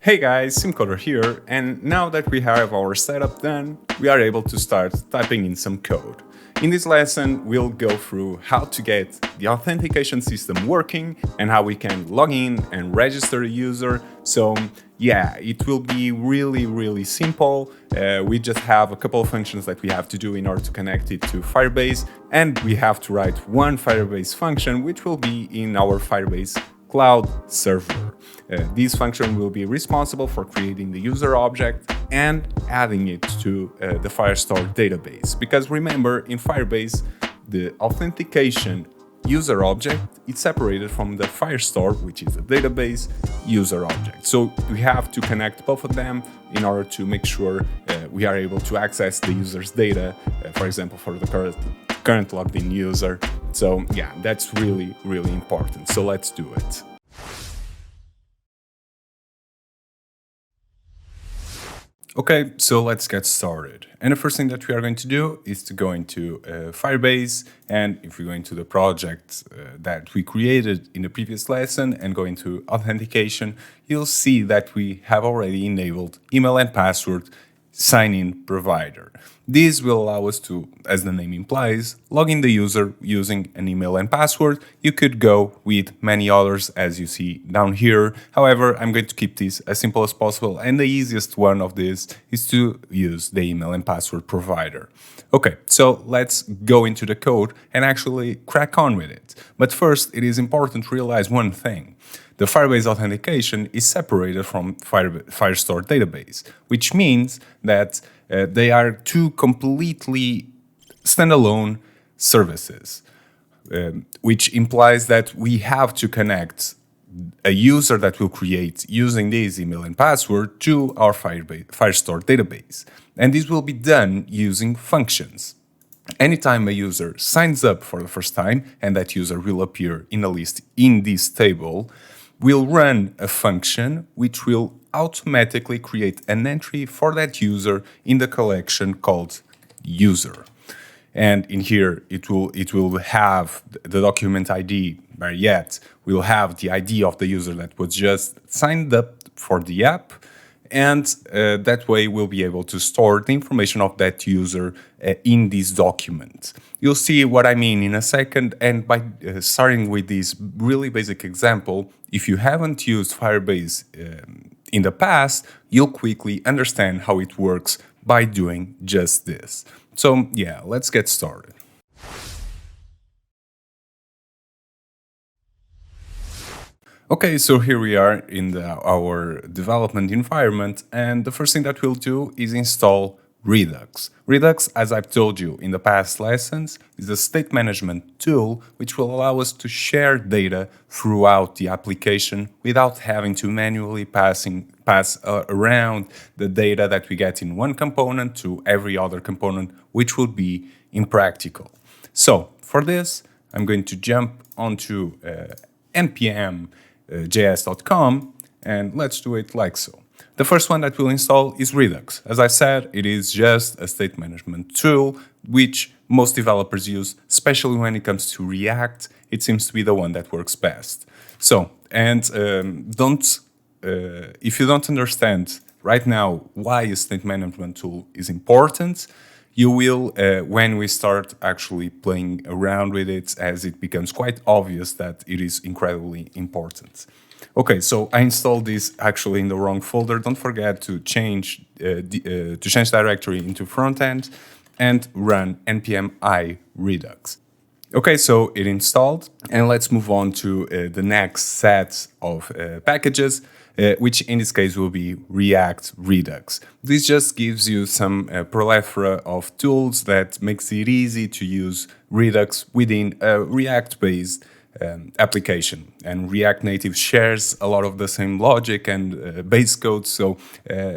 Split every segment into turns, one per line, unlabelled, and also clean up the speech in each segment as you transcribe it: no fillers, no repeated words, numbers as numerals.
Hey guys, SimCoder here, and now that we have our setup done, we are able to start typing in some code. In this lesson, we'll go through how to get the authentication system working and how we can log in and register a user. So yeah, it will be really simple. We just have a couple of functions that we have to do in order to connect it to Firebase, and we have to write one Firebase function, which will be in our Firebase cloud server. This function will be responsible for creating the user object and adding it to the Firestore database. Because remember, in Firebase, the authentication user object is separated from the Firestore, which is a database user object. So we have to connect both of them in order to make sure we are able to access the user's data, for example, for the current logged in user. So yeah, that's really important. So let's do it. Okay, so let's get started. And the first thing that we are going to do is to go into Firebase, and if we go into the project that we created in the previous lesson and go into authentication, you'll see that we have already enabled email and password sign-in provider. This will allow us to, as the name implies, log in the user using an email and password. You could go with many others as you see down here. However, I'm going to keep this as simple as possible, and the easiest one of this is to use the email and password provider. Okay, so let's go into the code and actually crack on with it. But first, it is important to realize one thing. The Firebase Authentication is separated from Firestore database, which means that they are two completely standalone services, which implies that we have to connect a user that will create using this email and password to our Firestore database. And this will be done using functions. Anytime a user signs up for the first time, and that user will appear in a list in this table, we'll run a function which will automatically create an entry for that user in the collection called user. And in here, it will have the document ID, but yet we'll have the ID of the user that was just signed up for the app. And that way we'll be able to store the information of that user in this document. You'll see what I mean in a second, and by starting with this really basic example, if you haven't used Firebase in the past, you'll quickly understand how it works by doing just this. So yeah, let's get started. Okay, so here we are in our development environment, and the first thing that we'll do is install Redux. Redux, as I've told you in the past lessons, is a state management tool which will allow us to share data throughout the application without having to manually pass around the data that we get in one component to every other component, which would be impractical. So for this, I'm going to jump onto npm js.com, and let's do it like so. The first one that we'll install is Redux. As I said, it is just a state management tool which most developers use, especially when it comes to React. It seems to be the one that works best. So, and if you don't understand right now why a state management tool is important, you will when we start actually playing around with it, as it becomes quite obvious that it is incredibly important. Okay, so I installed this actually in the wrong folder. Don't forget to change directory into frontend and run npm i redux. Okay, so it installed, and let's move on to the next set of packages, which in this case will be React Redux. This just gives you some plethora of tools that makes it easy to use Redux within a React-based application. And React Native shares a lot of the same logic and base code, so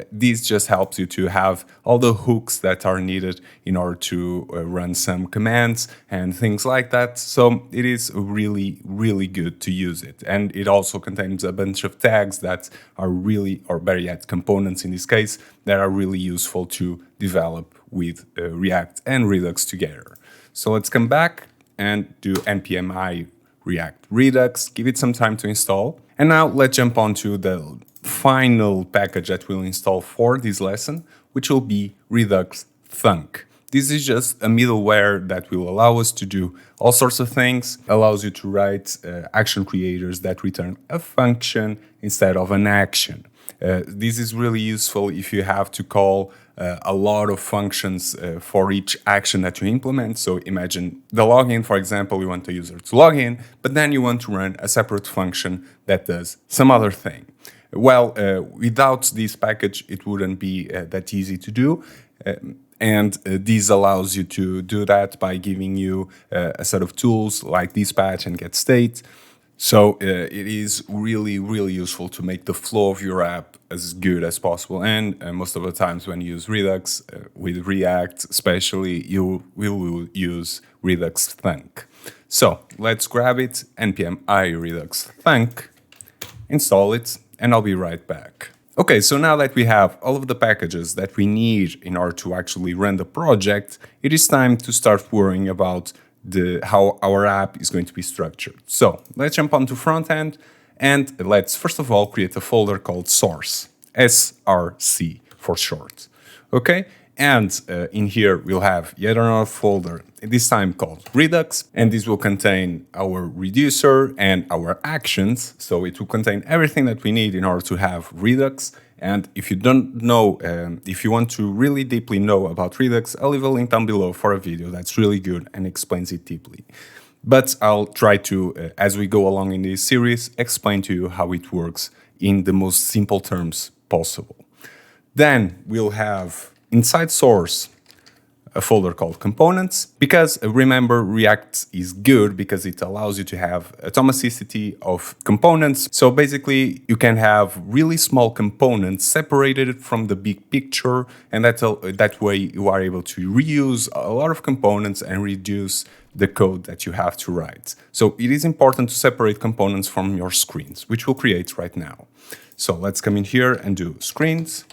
this just helps you to have all the hooks that are needed in order to run some commands and things like that. So it is really good to use it. And it also contains a bunch of tags that are really, or better yet, components in this case, that are really useful to develop with React and Redux together. So let's come back and do npm i React Redux, give it some time to install. And now let's jump on to the final package that we'll install for this lesson, which will be Redux Thunk. This is just a middleware that will allow us to do all sorts of things, allows you to write action creators that return a function instead of an action. This is really useful if you have to call a lot of functions for each action that you implement. So imagine the login, for example, you want the user to log in, but then you want to run a separate function that does some other thing. Well, without this package, it wouldn't be that easy to do. And this allows you to do that by giving you a set of tools like dispatch and getState. So it is really, really useful to make the flow of your app as good as possible. And most of the times when you use Redux with React, especially, you will use Redux Thunk. So let's grab it, npm I Redux Thunk, install it, and I'll be right back. Okay, so now that we have all of the packages that we need in order to actually run the project, it is time to start worrying about how our app is going to be structured. So let's jump onto front end, and let's first of all create a folder called source, SRC for short. Okay, and in here we'll have yet another folder, this time called Redux, and this will contain our reducer and our actions. So it will contain everything that we need in order to have Redux. And if you don't know, if you want to really deeply know about Redux, I'll leave a link down below for a video that's really good and explains it deeply. But I'll try to, as we go along in this series, explain to you how it works in the most simple terms possible. Then we'll have inside source a folder called components, because remember, React is good because it allows you to have atomicity of components. So basically you can have really small components separated from the big picture, and that way you are able to reuse a lot of components and reduce the code that you have to write. So it is important to separate components from your screens, which we'll create right now. So let's come in here and do screens.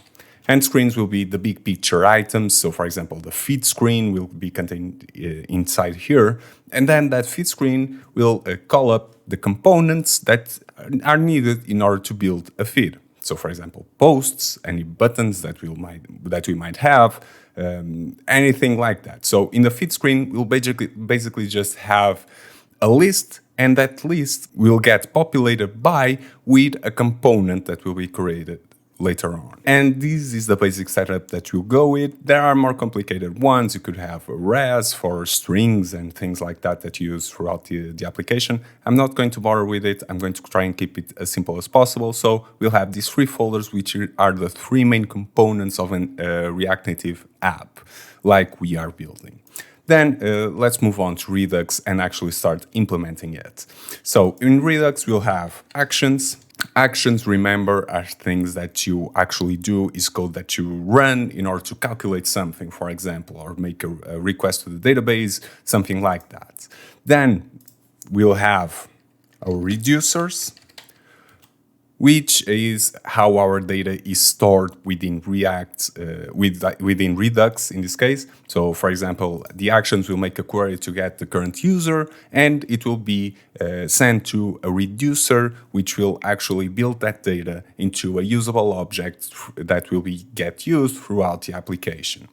And screens will be the big picture items. So for example, the feed screen will be contained inside here. And then that feed screen will call up the components that are needed in order to build a feed. So for example, posts, any buttons that we might have, anything like that. So in the feed screen, we'll basically just have a list, and that list will get populated with a component that will be created later on. And this is the basic setup that we'll go with. There are more complicated ones. You could have res for strings and things like that you use throughout the application. I'm not going to bother with it. I'm going to try and keep it as simple as possible. So we'll have these three folders, which are the three main components of a React Native app like we are building. Then let's move on to Redux and actually start implementing it. So in Redux, we'll have actions. Actions, remember, are things that you actually do, is code that you run in order to calculate something, for example, or make a request to the database, something like that. Then we'll have our reducers, which is how our data is stored within React, within Redux in this case. So for example, the actions will make a query to get the current user, and it will be sent to a reducer, which will actually build that data into a usable object that will get used throughout the application.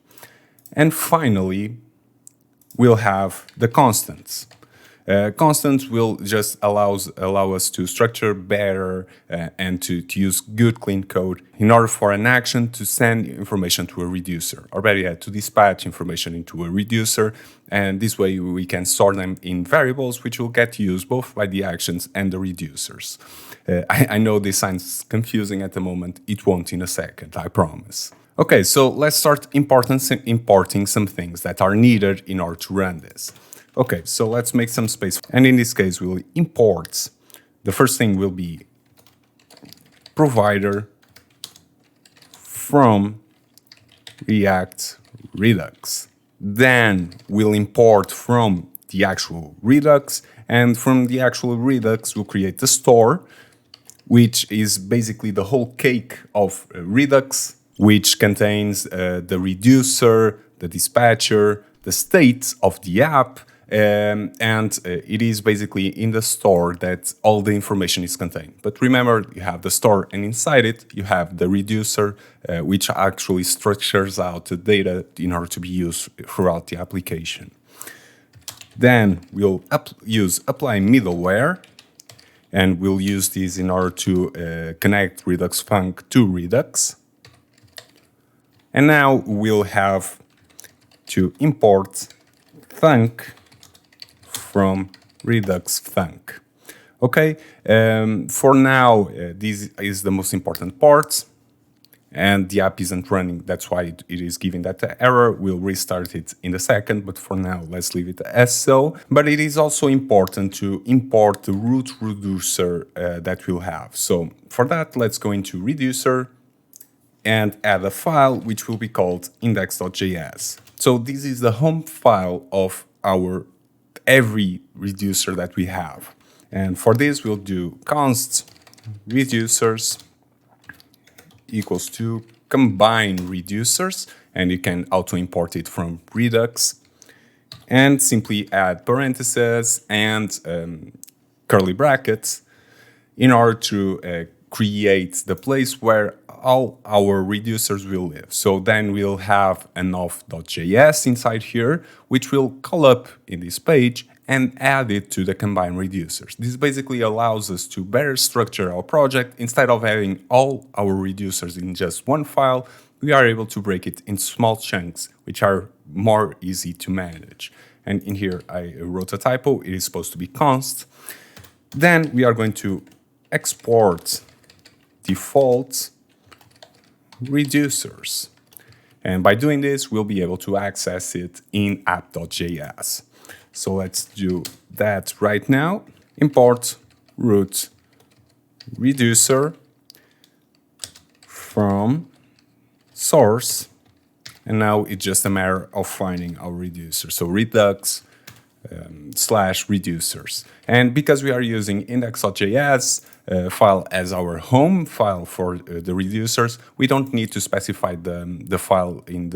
And finally, we'll have the constants. Constants will just allow us to structure better and to use good, clean code in order for an action to send information to a reducer, or better yet, to dispatch information into a reducer. And this way we can store them in variables, which will get used both by the actions and the reducers. I know this sounds confusing at the moment. It won't in a second, I promise. Okay, so let's start importing some things that are needed in order to run this. Okay, so let's make some space. And in this case, we'll import. The first thing will be provider from React Redux. Then we'll import from the actual Redux. And from the actual Redux, we'll create the store, which is basically the whole cake of Redux, which contains the reducer, the dispatcher, the state of the app, It is basically in the store that all the information is contained. But remember, you have the store, and inside it you have the reducer, which actually structures out the data in order to be used throughout the application. Then we'll use apply middleware, and we'll use this in order to connect Redux Func to Redux. And now we'll have to import Func from Redux Func. Okay, for now, this is the most important part, and the app isn't running. That's why it is giving that error. We'll restart it in a second, but for now, let's leave it as so. But it is also important to import the root reducer that we'll have. So for that, let's go into reducer and add a file which will be called index.js. So this is the home file of our every reducer that we have. And for this, we'll do const reducers equals to combine reducers, and you can auto import it from Redux, and simply add parentheses and curly brackets in order to create the place where all our reducers will live. So then we'll have an auth.js inside here, which will call up in this page and add it to the combined reducers. This basically allows us to better structure our project. Instead of having all our reducers in just one file, we are able to break it in small chunks, which are more easy to manage. And in here, I wrote a typo. It is supposed to be const. Then we are going to export default reducers. And by doing this, we'll be able to access it in app.js. So let's do that right now. Import root reducer from source. And now it's just a matter of finding our reducer. So Redux / reducers. And because we are using index.js file as our home file for the reducers, we don't need to specify the file in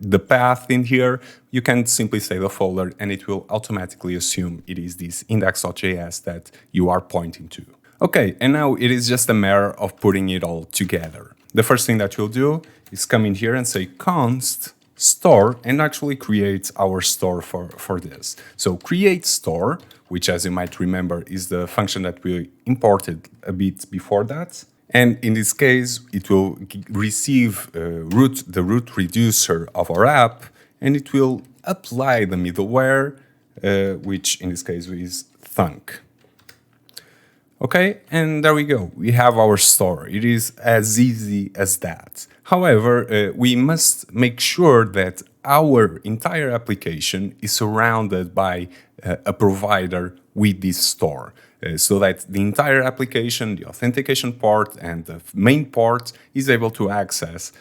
the path in here. You can simply say the folder, and it will automatically assume it is this index.js that you are pointing to. Okay, and now it is just a matter of putting it all together. The first thing that we'll do is come in here and say const store, and actually create our store for this. So create store, which, as you might remember, is the function that we imported a bit before that. And in this case, it will receive the root reducer of our app, and it will apply the middleware, which in this case is Func. Okay, and there we go. We have our store. It is as easy as that. However, we must make sure that our entire application is surrounded by a provider with this store, so that the entire application, the authentication part and the main part, is able to access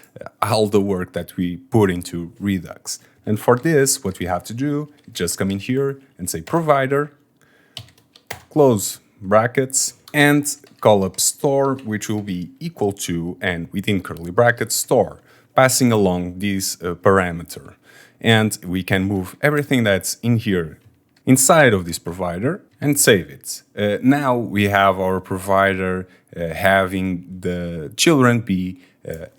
all the work that we put into Redux. And for this, what we have to do is just come in here and say provider, close brackets, and call up store, which will be equal to, and within curly brackets, store, passing along this parameter. And we can move everything that's in here inside of this provider and save it. Now we have our provider having the children be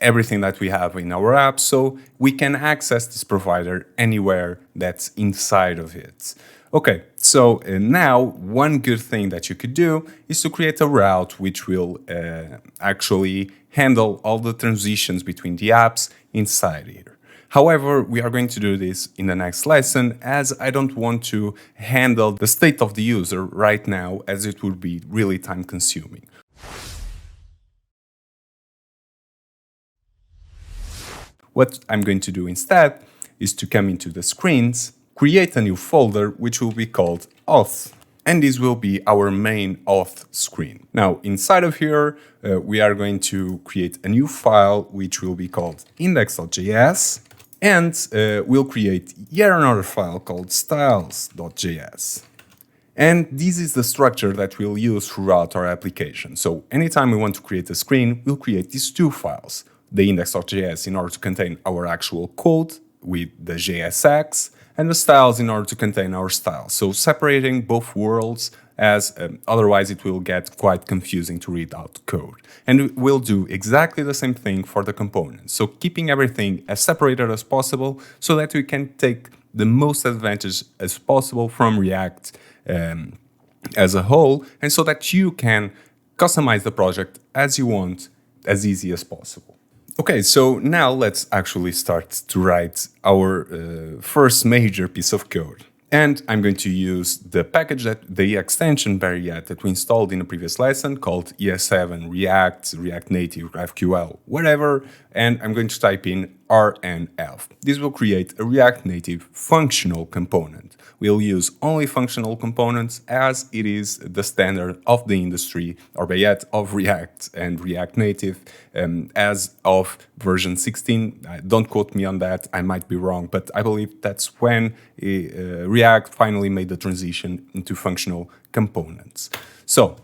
everything that we have in our app, so we can access this provider anywhere that's inside of it. Okay, so now one good thing that you could do is to create a route which will actually handle all the transitions between the apps inside here. However, we are going to do this in the next lesson, as I don't want to handle the state of the user right now, as it would be really time consuming. What I'm going to do instead is to come into the screens, create a new folder which will be called Auth, and this will be our main Auth screen. Now, inside of here, we are going to create a new file which will be called index.js, and we'll create yet another file called styles.js. And this is the structure that we'll use throughout our application. So anytime we want to create a screen, we'll create these two files, the index.js in order to contain our actual code with the JSX, and the styles in order to contain our styles. So separating both worlds, as otherwise it will get quite confusing to read out code. And we'll do exactly the same thing for the components. So keeping everything as separated as possible so that we can take the most advantage as possible from React as a whole, and so that you can customize the project as you want, as easy as possible. Okay, so now let's actually start to write our first major piece of code. And I'm going to use the package the extension variant that we installed in a previous lesson called ES7 React, React Native, GraphQL, whatever. And I'm going to type in RNF. This will create a React Native functional component. We'll use only functional components as it is the standard of the industry, or by yet of React and React Native as of version 16. Don't quote me on that, I might be wrong, but I believe that's when React finally made the transition into functional components. So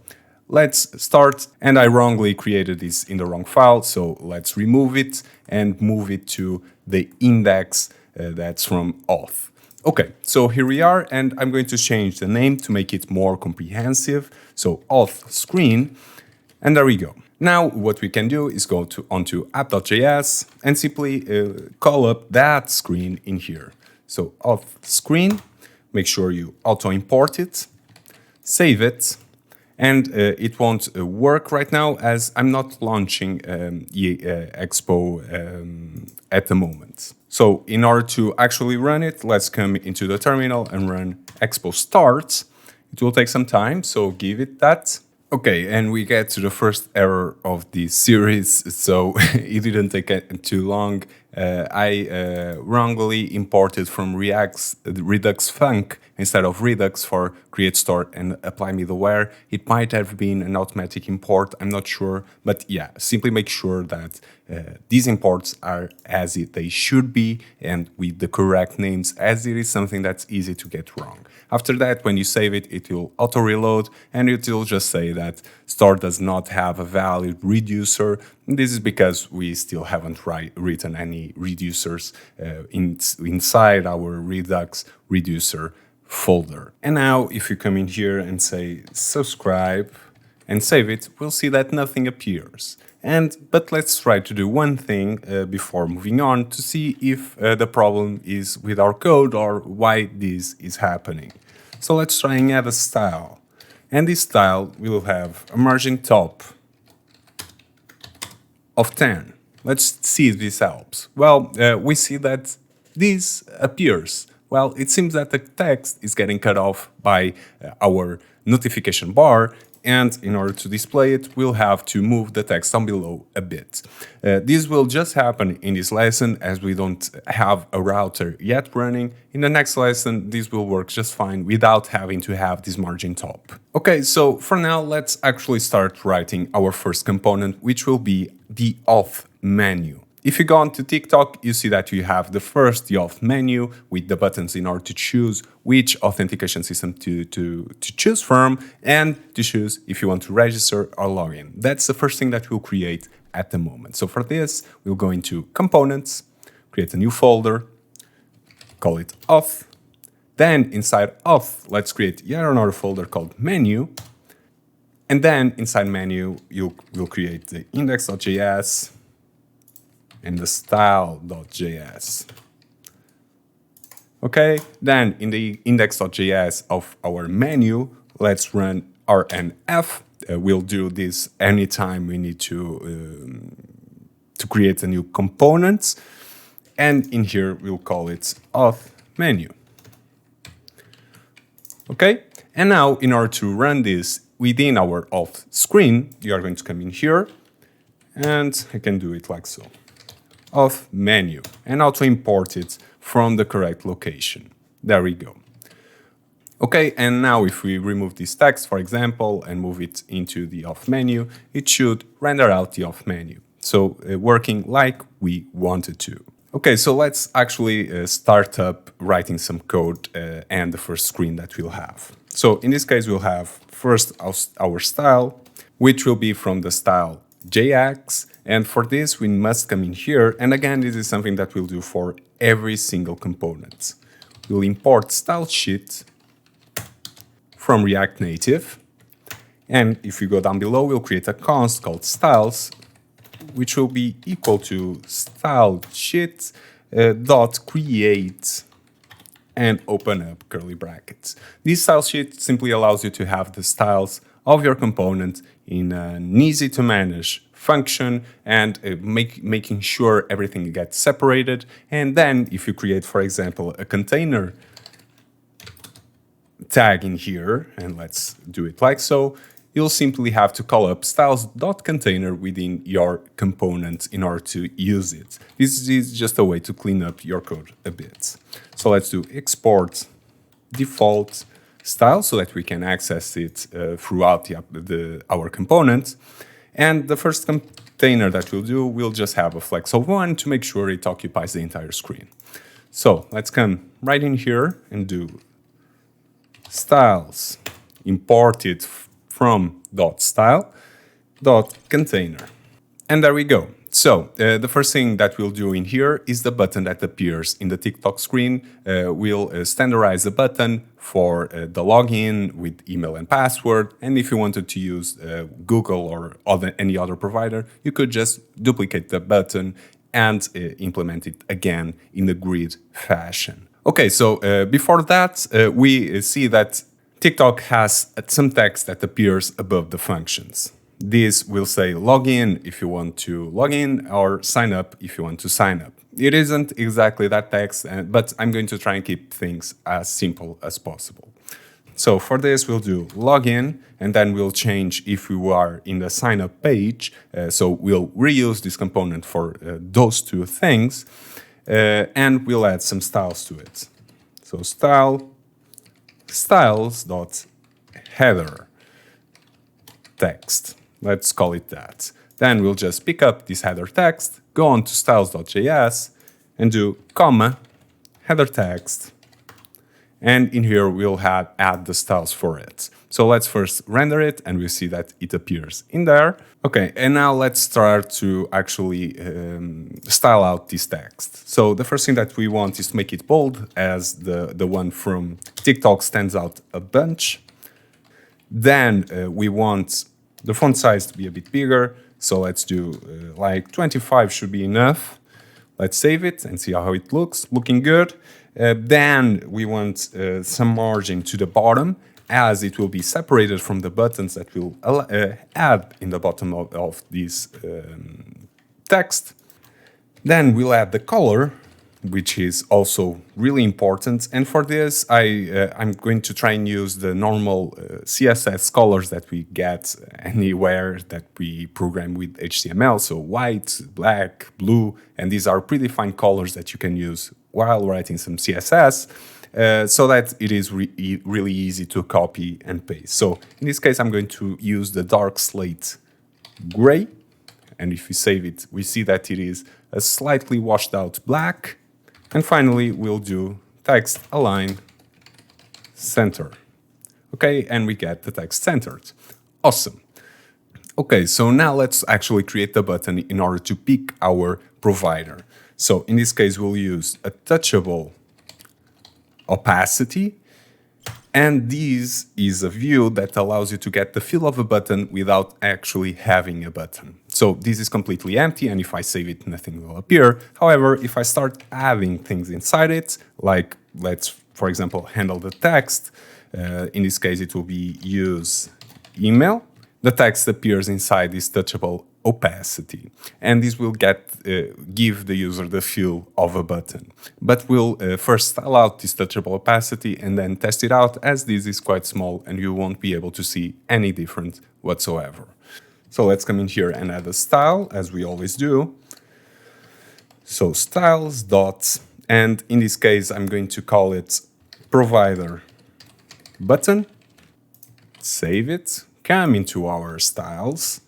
let's start, and I wrongly created this in the wrong file, so let's remove it and move it to the index that's from Auth. Okay, so here we are, and I'm going to change the name to make it more comprehensive. So Auth screen, and there we go. Now what we can do is go onto app.js and simply call up that screen in here. So Auth screen, make sure you auto import it, save it, and it won't work right now as I'm not launching Expo at the moment. So in order to actually run it, let's come into the terminal and run Expo start. It will take some time, so give it that. Okay, and we get to the first error of this series, so it didn't take too long. I wrongly imported from Redux Func instead of Redux for create store and apply middleware. It might have been an automatic import, I'm not sure, but yeah, simply make sure that these imports are as they should be and with the correct names, as it is something that's easy to get wrong. After that, when you save it, it will auto-reload and it will just say that store does not have a valid reducer. This is because we still haven't written any reducers inside our Redux reducer folder. And now if you come in here and say subscribe and save it, we'll see that nothing appears. But let's try to do one thing before moving on to see if the problem is with our code or why this is happening. So let's try and add a style. And this style will have a margin top of 10. Let's see if this helps. Well, we see that this appears. Well, it seems that the text is getting cut off by our notification bar, and in order to display it, we'll have to move the text down below a bit. This will just happen in this lesson as we don't have a router yet running. In the next lesson, this will work just fine without having to have this margin top. Okay, so for now, let's actually start writing our first component, which will be the Auth menu. If you go onto TikTok, you see that you have the Auth menu with the buttons in order to choose which authentication system to choose from and to choose if you want to register or log in. That's the first thing that we'll create at the moment. So for this, we'll go into Components, create a new folder, call it Auth. Then inside Auth, let's create yet another folder called Menu. And then inside Menu, we'll create the index.js and the style.js. Okay, then in the index.js of our menu, let's run RNF. We'll do this anytime we need to create a new component. And in here, we'll call it Auth menu. Okay, and now in order to run this within our Auth screen, you are going to come in here, and I can do it like so. Auth menu, and auto import it from the correct location. There we go. Okay, and now if we remove this text, for example, and move it into the Auth menu, it should render out the Auth menu. So working like we wanted to. Okay, so let's actually start up writing some code and the first screen that we'll have. So in this case, we'll have first our style, which will be from the style JX. And for this, we must come in here. And again, this is something that we'll do for every single component. we'll import style sheet from React Native. And if you go down below, we'll create a const called styles, which will be equal to style sheet dot create and open up curly brackets. This style sheet simply allows you to have the styles of your component in an easy to manage function and making sure everything gets separated. And then if you create, for example, a container tag in here, and let's do it like so, you'll simply have to call up styles.container within your component in order to use it. This is just a way to clean up your code a bit. So let's do export default style so that we can access it throughout our component. And the first container that we'll do, we'll just have a flex of 1 to make sure it occupies the entire screen. So let's come right in here and do styles, import it from .style.container. And there we go. So the first thing that we'll do in here is the button that appears in the TikTok screen. We'll standardize the button for the login with email and password. And if you wanted to use Google or any other provider, you could just duplicate the button and implement it again in the grid fashion. Okay, so before that, we see that TikTok has some text that appears above the functions. This will say login if you want to log in or sign up if you want to sign up. It isn't exactly that text, but I'm going to try and keep things as simple as possible. So for this, we'll do login, and then we'll change if we are in the sign up page. So we'll reuse this component for those two things, and we'll add some styles to it. So styles.header text. Let's call it that. Then we'll just pick up this header text, go on to styles.js and do comma header text. And in here we'll add the styles for it. So let's first render it and we see that it appears in there. Okay, and now let's start to actually style out this text. So the first thing that we want is to make it bold, as the one from TikTok stands out a bunch. Then we want the font size to be a bit bigger. So let's do like 25 should be enough. Let's save it and see how it looks. Looking good. Then we want some margin to the bottom, as it will be separated from the buttons that we'll add in the bottom of this text. Then we'll add the color, which is also really important. And for this, I'm going to try and use the normal CSS colors that we get anywhere that we program with HTML. So white, black, blue, and these are predefined colors that you can use while writing some CSS, so that it is really easy to copy and paste. So in this case, I'm going to use the dark slate gray. And if we save it, we see that it is a slightly washed out black. And finally, we'll do text align center. Okay, and we get the text centered. Awesome. Okay, so now let's actually create the button in order to pick our provider. So in this case, we'll use a touchable opacity. And this is a view that allows you to get the feel of a button without actually having a button. So this is completely empty, and if I save it, nothing will appear. However, if I start adding things inside it, like let's, for example, handle the text, in this case, it will be use email. The text appears inside this touchable opacity, and this will give the user the feel of a button. But we'll first style out this touchable opacity and then test it out, as this is quite small and you won't be able to see any difference whatsoever. So let's come in here and add a style, as we always do. So styles dot, and in this case I'm going to call it provider button. Save it, come into our styles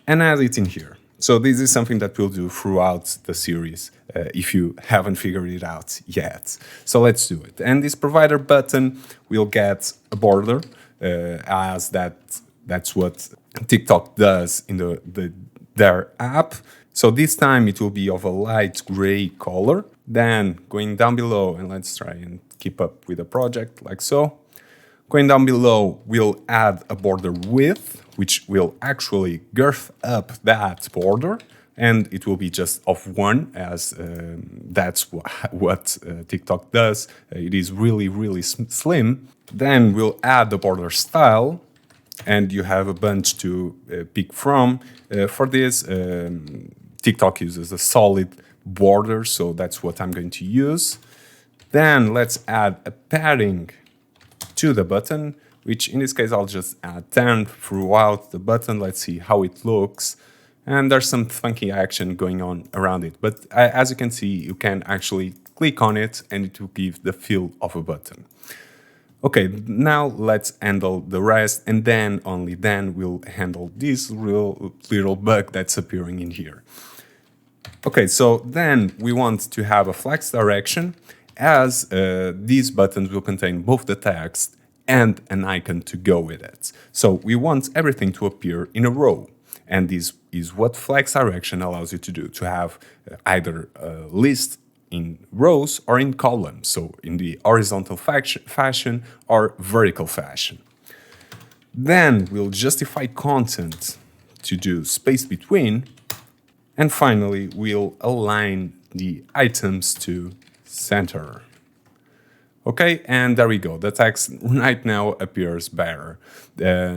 and add it in here. So this is something that we'll do throughout the series if you haven't figured it out yet. So let's do it. And this provider button will get a border, as that's what TikTok does in their app. So this time it will be of a light gray color. Then going down below, and let's try and keep up with the project like so. Going down below, we'll add a border width, which will actually girth up that border, and it will be just of 1, as that's what TikTok does. It is really, really slim. Then we'll add the border style, and you have a bunch to pick from. For this, TikTok uses a solid border, so that's what I'm going to use. Then let's add a padding to the button, which in this case I'll just add 10 throughout the button. Let's see how it looks. And there's some funky action going on around it. But as you can see, you can actually click on it and it will give the feel of a button. Okay, now let's handle the rest, and then only then we'll handle this little bug that's appearing in here. Okay, so then we want to have a flex direction, as these buttons will contain both the text and an icon to go with it. So we want everything to appear in a row. And this is what flex direction allows you to do, to have either a list in rows or in columns, so in the horizontal fashion or vertical fashion. Then we'll justify content to do space between. And finally, we'll align the items to center. Okay, and there we go. The text right now appears better.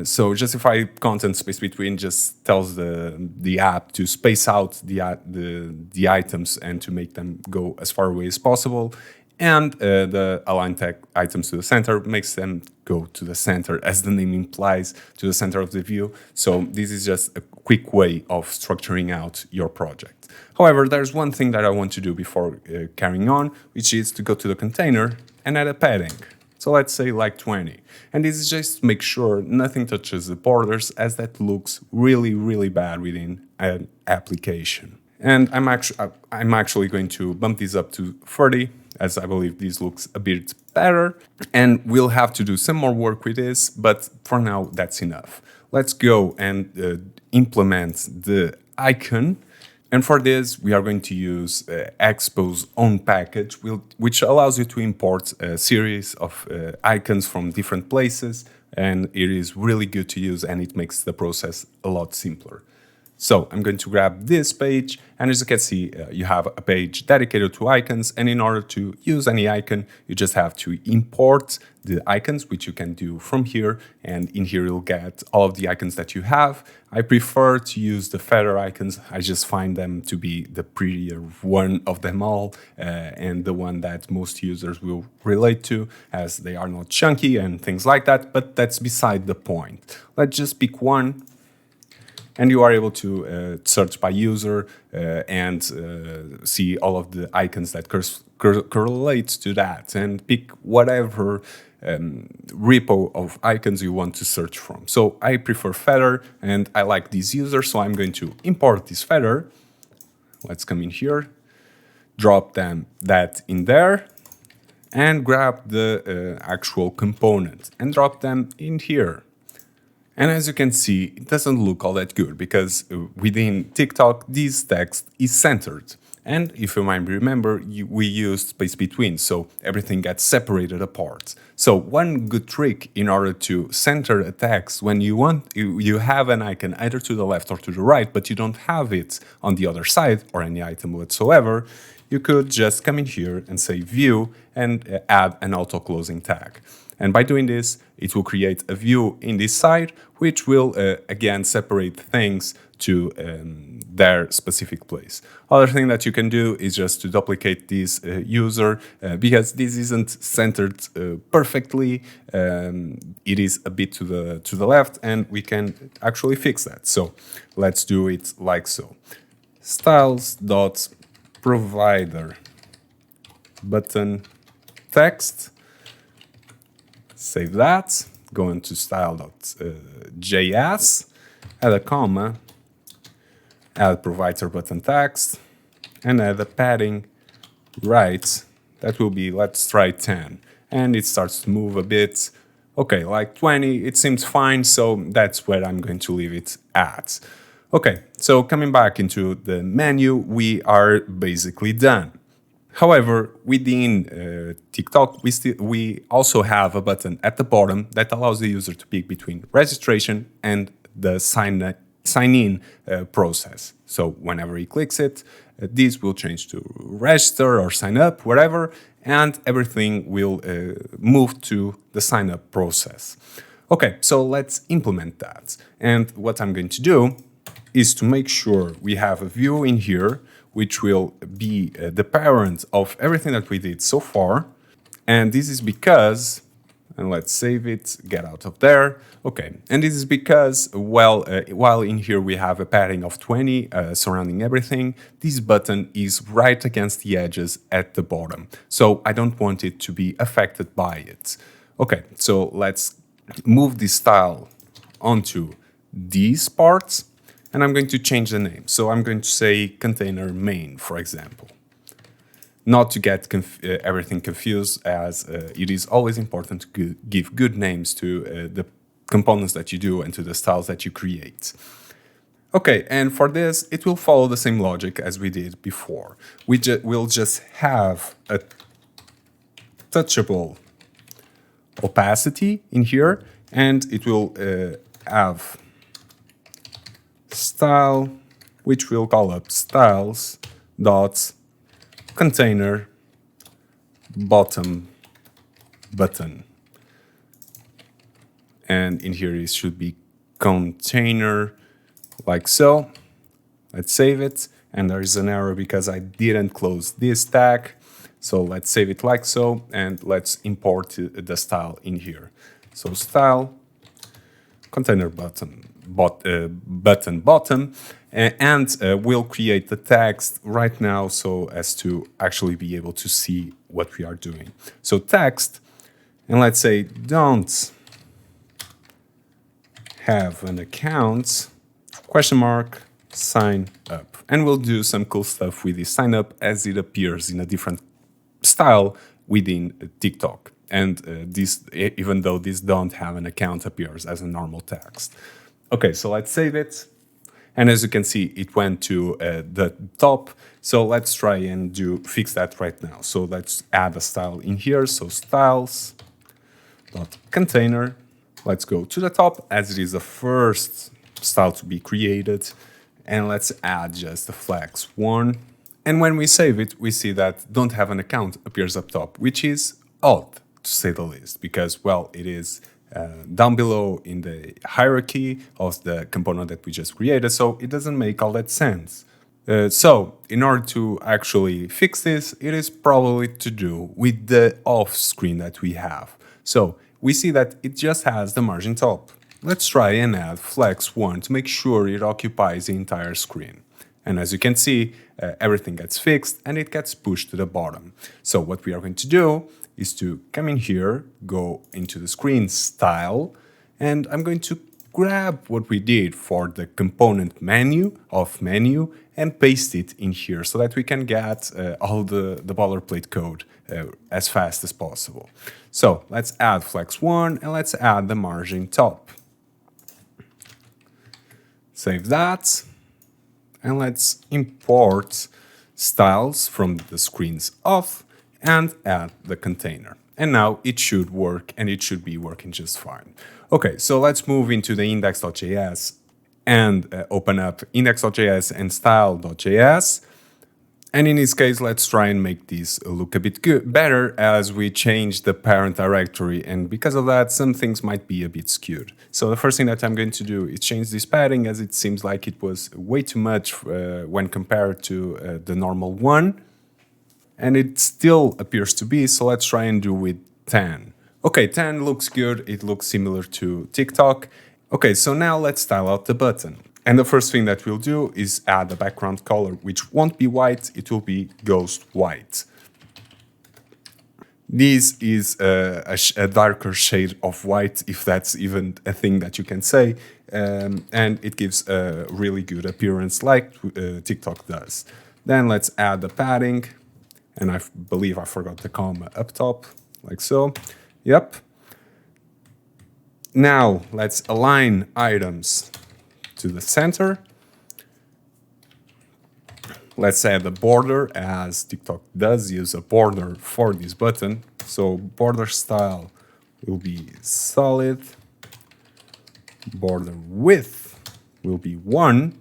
So justify content space between just tells the app to space out the items and to make them go as far away as possible. And the align items to the center makes them go to the center, as the name implies, to the center of the view. So this is just a quick way of structuring out your project. However, there's one thing that I want to do before carrying on, which is to go to the container and add a padding. So let's say like 20. And this is just to make sure nothing touches the borders, as that looks really, really bad within an application. And I'm actually going to bump this up to 30, as I believe this looks a bit better. And we'll have to do some more work with this, but for now, that's enough. Let's go and implement the icon. And for this, we are going to use Expo's own package, which allows you to import a series of icons from different places. And it is really good to use, and it makes the process a lot simpler. So I'm going to grab this page, and as you can see, you have a page dedicated to icons, and in order to use any icon, you just have to import the icons, which you can do from here, and in here you'll get all of the icons that you have. I prefer to use the feather icons. I just find them to be the prettier one of them all, and the one that most users will relate to, as they are not chunky and things like that, but that's beside the point. Let's just pick one. And you are able to search by user and see all of the icons that correlate to that, and pick whatever repo of icons you want to search from. So I prefer feather, and I like this user, so I'm going to import this feather. Let's come in here, drop that in there, and grab the actual component and drop them in here. And as you can see, it doesn't look all that good, because within TikTok, this text is centered. And if you might remember, we used space between, so everything gets separated apart. So one good trick in order to center a text, when you have an icon either to the left or to the right, but you don't have it on the other side or any item whatsoever, you could just come in here and say view and add an auto-closing tag. And by doing this, it will create a view in this side, which will, again, separate things to their specific place. Other thing that you can do is just to duplicate this user, because this isn't centered perfectly. It is a bit to the left, and we can actually fix that. So let's do it like so. Styles.provider button text. Save that, go into style.js, add a comma, add provider button text, and add a padding right. That will be, let's try 10. And it starts to move a bit. Okay, like 20, it seems fine, so that's where I'm going to leave it at. Okay, so coming back into the menu, we are basically done. However, within TikTok, we also have a button at the bottom that allows the user to pick between registration and the sign-in process. So whenever he clicks it, this will change to register or sign up, whatever, and everything will move to the sign-up process. Okay, so let's implement that. And what I'm going to do is to make sure we have a view in here which will be the parent of everything that we did so far. And this is because, and let's save it, get out of there. Okay, and this is because, well, while in here we have a padding of 20 surrounding everything, this button is right against the edges at the bottom. So I don't want it to be affected by it. Okay, so let's move this style onto these parts. And I'm going to change the name. So I'm going to say container main, for example. Not to get everything confused, as it is always important to give good names to the components that you do and to the styles that you create. Okay, and for this, it will follow the same logic as we did before. We'll just have a touchable opacity in here, and it will have style, which we'll call up styles dot container bottom button. And in here it should be container, like so. Let's save it. And there is an error because I didn't close this tag. So let's save it like so, and let's import the style in here. So style container button bottom, and we'll create the text right now so as to actually be able to see what we are doing. So text, and let's say don't have an account, question mark, sign up. And we'll do some cool stuff with this sign up as it appears in a different style within TikTok. And this, even though this don't have an account, appears as a normal text. Okay, so let's save it. And as you can see, it went to the top. So let's try and fix that right now. So let's add a style in here. So styles dot container. Let's go to the top as it is the first style to be created. And let's add just the flex one. And when we save it, we see that don't have an account appears up top, which is odd, to say the least, because, well, it is down below in the hierarchy of the component that we just created, so it doesn't make all that sense. So in order to actually fix this, it is probably to do with the off screen that we have. So we see that it just has the margin top. Let's try and add flex 1 to make sure it occupies the entire screen. And as you can see, everything gets fixed and it gets pushed to the bottom. So what we are going to do is to come in here, go into the screen style, and I'm going to grab what we did for the component menu and paste it in here so that we can get all the boilerplate code as fast as possible. So let's add flex 1 and let's add the margin top. Save that. And let's import styles from the screen's Auth and add the container. And now it should work, and it should be working just fine. Okay, so let's move into the index.js and open up index.js and style.js. And in this case, let's try and make this look a bit better as we change the parent directory. And because of that, some things might be a bit skewed. So the first thing that I'm going to do is change this padding, as it seems like it was way too much when compared to the normal one. And it still appears to be, so let's try and do with 10. Okay, 10 looks good. It looks similar to TikTok. Okay, so now let's style out the button. And the first thing that we'll do is add a background color, which won't be white, it will be ghost white. This is a darker shade of white, if that's even a thing that you can say, and it gives a really good appearance like TikTok does. Then let's add the padding, and I believe I forgot the comma up top, like so. Yep. Now let's align items to the center. Let's add a border, as TikTok does use a border for this button. So border style will be solid, border width will be 1,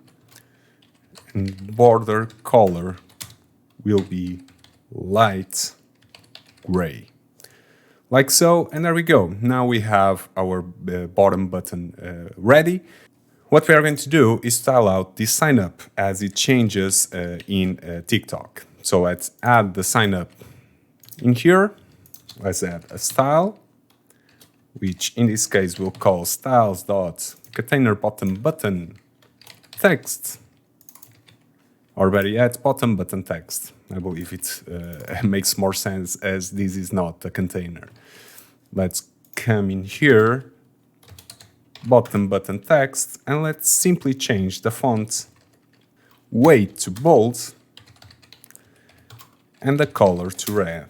and border color will be light gray. Like so, and there we go. Now we have our bottom button ready. What we are going to do is style out the sign up as it changes in TikTok. So let's add the sign up in here. Let's add a style, which in this case we'll call styles.container bottom button text, or better yet, bottom button text. I believe it makes more sense as this is not a container. Let's come in here, bottom button text, and let's simply change the font weight to bold and the color to red.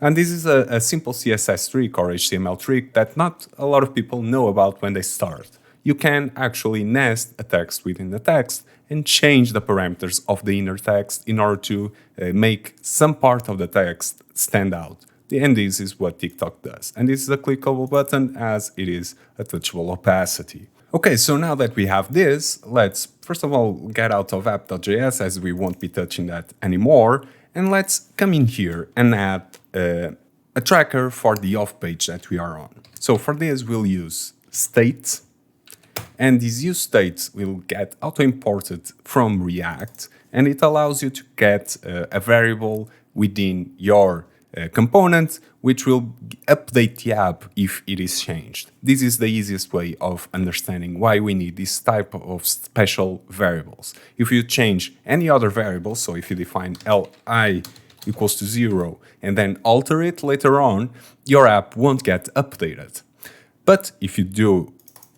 And this is a simple CSS trick or HTML trick that not a lot of people know about when they start. You can actually nest a text within the text and change the parameters of the inner text in order to make some part of the text stand out. And this is what TikTok does. And this is a clickable button as it is a touchable opacity. Okay, so now that we have this, let's first of all get out of app.js as we won't be touching that anymore. And let's come in here and add a tracker for the auth page that we are on. So for this, we'll use state. And this use state will get auto-imported from React. And it allows you to get a variable within your component, which will update the app if it is changed. This is the easiest way of understanding why we need this type of special variables. If you change any other variable, so if you define li equals to 0 and then alter it later on, your app won't get updated. But if you do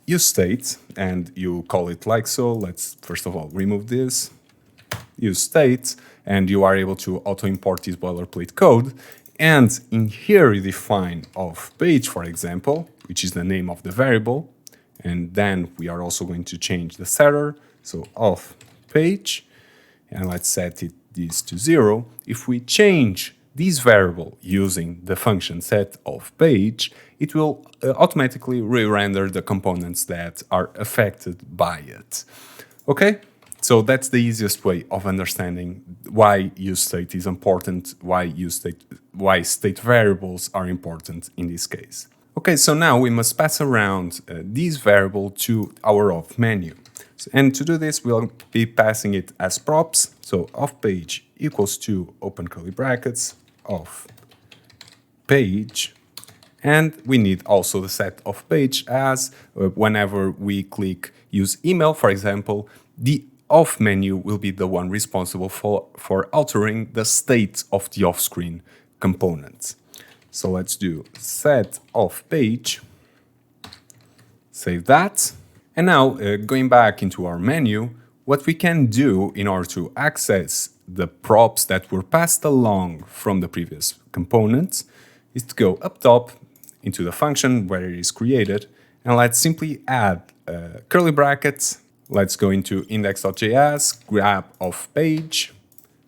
use state and you call it like so, let's first of all remove this, use state, and you are able to auto-import this boilerplate code. And in here you define auth page, for example, which is the name of the variable. And then we are also going to change the setter. So auth page, and let's set this to 0. If we change this variable using the function setOfPage, it will automatically re-render the components that are affected by it. Okay? So that's the easiest way of understanding why use state is important, why state variables are important in this case. Okay, so now we must pass around this variable to our auth menu. And to do this, we'll be passing it as props. So auth page equals to open curly brackets auth page. And we need also the set of page as whenever we click use email, for example, the auth menu will be the one responsible for altering the state of the off-screen component. So let's do set of page, save that. And now going back into our menu, what we can do in order to access the props that were passed along from the previous components is to go up top into the function where it is created, and let's simply add curly brackets. Let's go into index.js, grab auth page,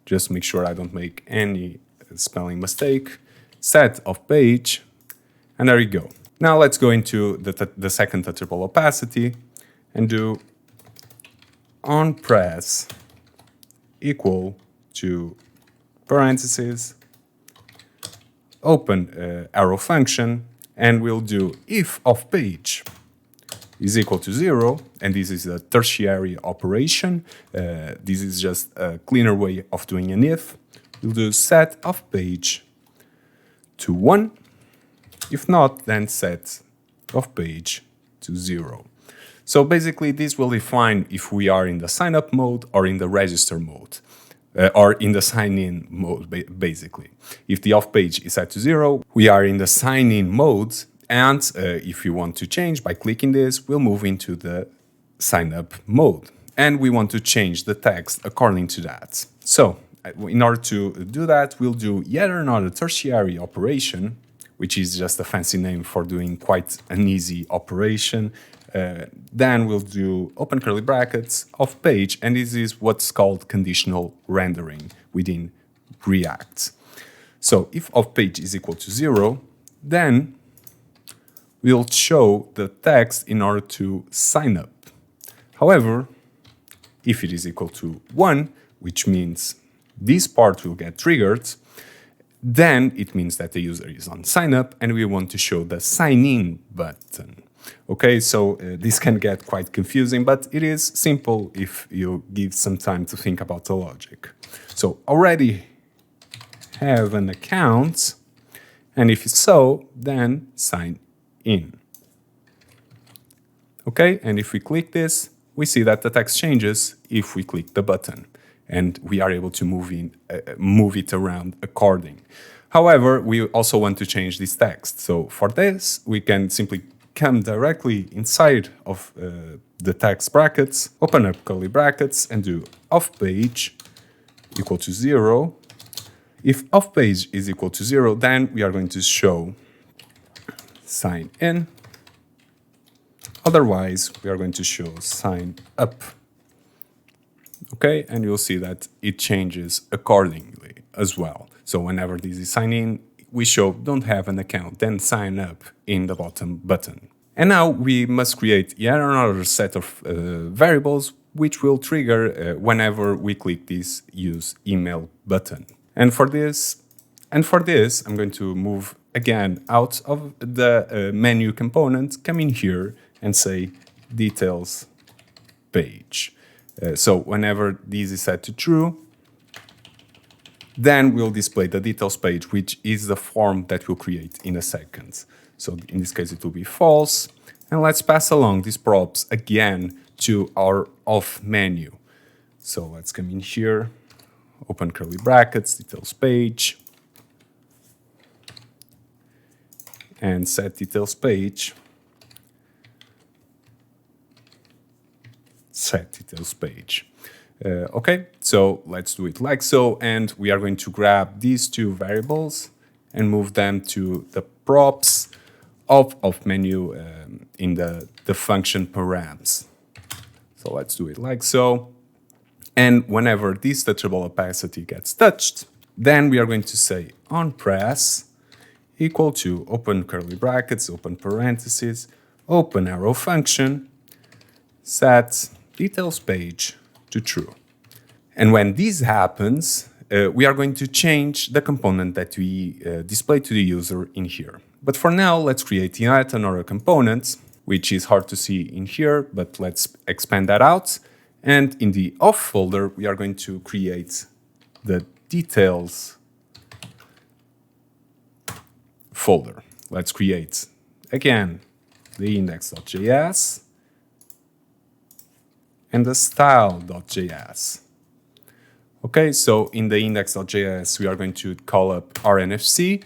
just make sure I don't make any spelling mistake, set of page, and there you go. Now let's go into the second touchable opacity and do onPress equal to parentheses, open arrow function, and we'll do if of page is equal to 0, and this is a tertiary operation. This is just a cleaner way of doing an if. We'll do set of page to 1. If not, then set of page to 0. So basically, this will define if we are in the sign up mode or in the register mode, or in the sign in mode, basically. If the auth page is set to 0, we are in the sign in mode. And if you want to change by clicking this, we'll move into the sign up mode. And we want to change the text according to that. So in order to do that, we'll do yet another tertiary operation, which is just a fancy name for doing quite an easy operation. Then we'll do open curly brackets of page, and this is what's called conditional rendering within React. So if of page is equal to 0, then we'll show the text in order to sign up. However, if it is equal to 1, which means this part will get triggered, then it means that the user is on sign up and we want to show the sign in button. Okay, so this can get quite confusing, but it is simple if you give some time to think about the logic. So already have an account, and if so, then sign in. Okay, and if we click this, we see that the text changes if we click the button, and we are able to move it around according. However, we also want to change this text. So for this, we can simply come directly inside of the text brackets, open up curly brackets, and do of page equal to 0. If of page is equal to 0, then we are going to show sign in. Otherwise, we are going to show sign up. Okay, and you'll see that it changes accordingly as well. So whenever this is sign in, we show don't have an account, then sign up in the bottom button. And now we must create yet another set of variables which will trigger whenever we click this use email button. And for this, I'm going to move again out of the menu component, come in here and say details page. So whenever this is set to true, then we'll display the details page, which is the form that we'll create in a second. So in this case, it will be false. And let's pass along these props again to our auth menu. So let's come in here, open curly brackets, details page, and set details page, set details page. Okay, so let's do it like so, and we are going to grab these two variables and move them to the props of menu in the function params. So let's do it like so. And whenever this touchable opacity gets touched, then we are going to say onPress equal to open curly brackets, open parentheses, open arrow function, set details page to true. And when this happens, we are going to change the component that we display to the user in here. But for now, let's create yet another component, which is hard to see in here, but let's expand that out. And in the auth folder, we are going to create the details folder. Let's create, again, the index.js and the style.js. Okay, so in the index.js, we are going to call up RNFC,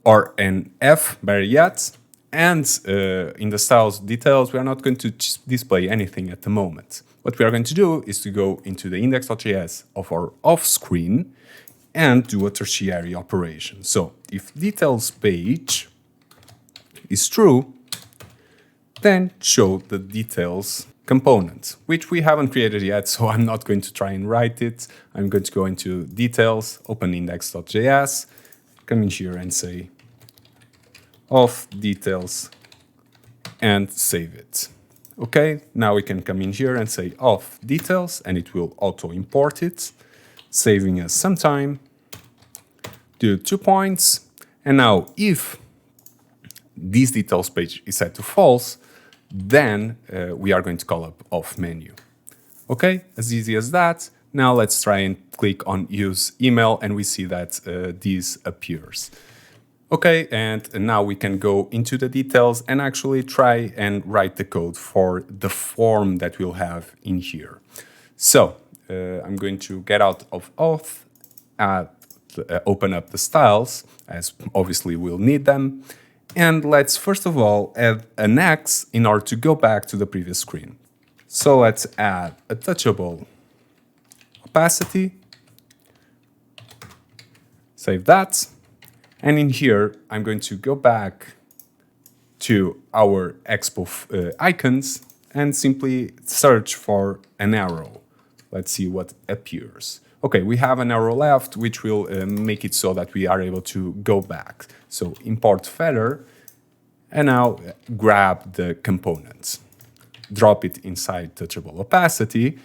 or NF, better yet, and in the styles details, we are not going to display anything at the moment. What we are going to do is to go into the index.js of our auth screen and do a tertiary operation. So if details page is true, then show the details component, which we haven't created yet, so I'm not going to try and write it. I'm going to go into details, open index.js, come in here and say auth details and save it. Okay, now we can come in here and say auth details and it will auto import it, saving us some time, do 2 points, and now if this details page is set to false, then we are going to call up auth menu. Okay, as easy as that. Now let's try and click on use email and we see that this appears. Okay, and now we can go into the details and actually try and write the code for the form that we'll have in here. So I'm going to get out of auth, open up the styles, as obviously we'll need them. And let's first of all add an X in order to go back to the previous screen. So let's add a touchable opacity, save that. And in here, I'm going to go back to our Expo icons and simply search for an arrow. Let's see what appears. Okay, we have an arrow left, which will make it so that we are able to go back. So import feather, and now grab the components. Drop it inside touchable opacity,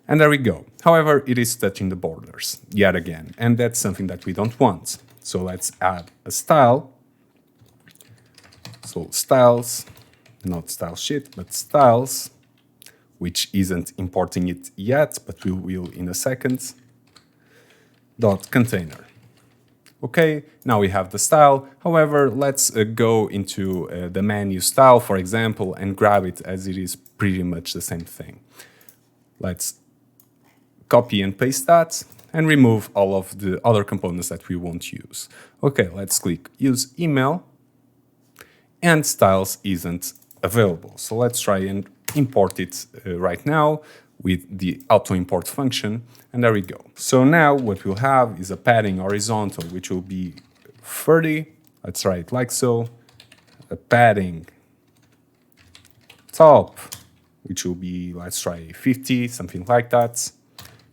and there we go. However, it is touching the borders yet again, and that's something that we don't want. So let's add a style. So styles, not style sheet, but styles, which isn't importing it yet, but we will in a second. Dot container. Okay, now we have the style. However, let's go into the menu style, for example, and grab it as it is pretty much the same thing. Let's copy and paste that and remove all of the other components that we won't use. Okay, let's click use email, and styles isn't available. So let's try and import it right now with the auto import function, and there we go. So now what we'll have is a padding horizontal, which will be 30. Let's try it like so. A padding top, which will be, let's try 50, something like that,